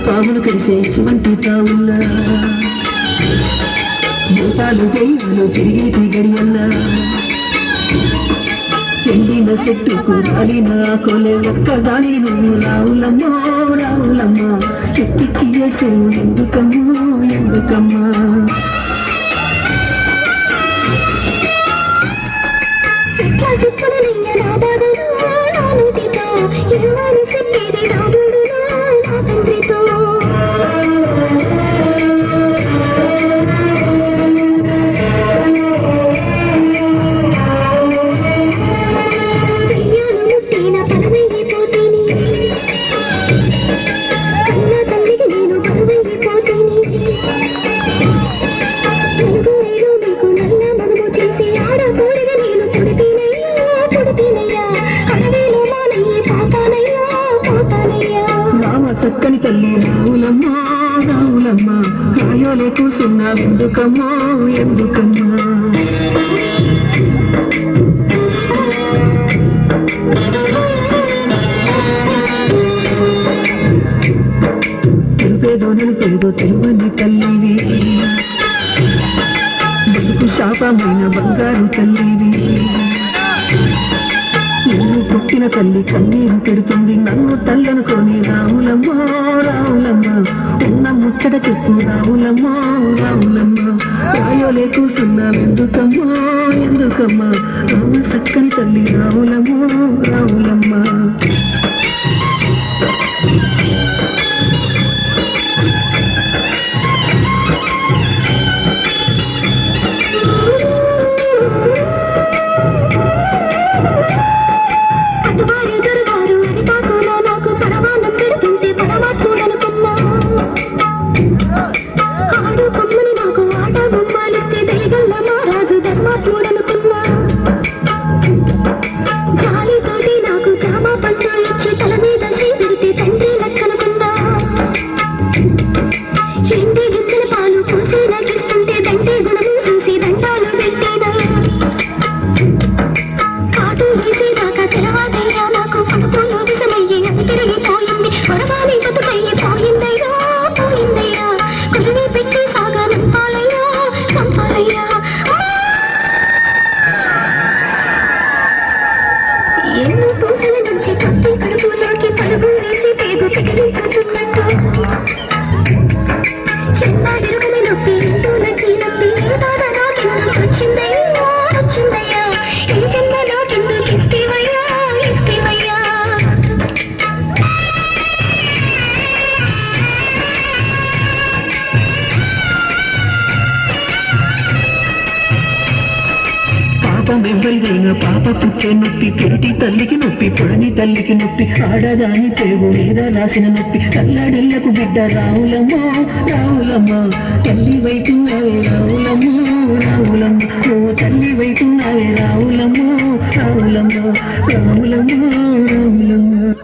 పాములు కలిసే ఇటువంటి తావుల్లా భూతాలు దెయ్యాలు తిరిగేటి గడియల్లా ఎండిన చెట్టుకు రాలిన ఆకులే ఒక్కదాని నువ్వు రావులమ్మో రావులమ్మా ఎక్కి ఏడ్సేవు ఎందుకమ్మో ఎందుకమ్మా చక్కని తల్లి రావులమ్మా రావులమ్మా రాయోలే కూసున్నావెందుకమ్మా ఎందుకమ్మా తెలుపేదో నలుపేదో తెలువని తల్లివి బతుకు శాపమైన బంగారు తల్లివి నిన్ను పుట్టిన తల్లి కన్నీరు పెడుతుంది నన్ను తల్లనుకొని రావులమ్మా రావులమ్మా ఉన్న ముచ్చట చెప్పు రావులమ్మా రావులమ్మా రాయోలే కూసున్నావెందుకమ్మా ఎందుకమ్మా రామ చక్కని తల్లి రావులమ్మా రావులమ్మా ఎవరిదైనా పాప పుట్టే నొప్పి పెంటి తల్లికి నొప్పి పొడని తల్లికి నొప్పి ఆడదాని పేగు మీద రాసిన నొప్పి తల్లడిల్లకు బిడ్డ రావులమ్మో రావులమ్మా తల్లి వైతున్నావే రావులమ్మో రావులమ్మ ఓ తల్లి వైతున్నావే రావులమ్మో రావులమ్మ రావులమ్మో రావులమ్మ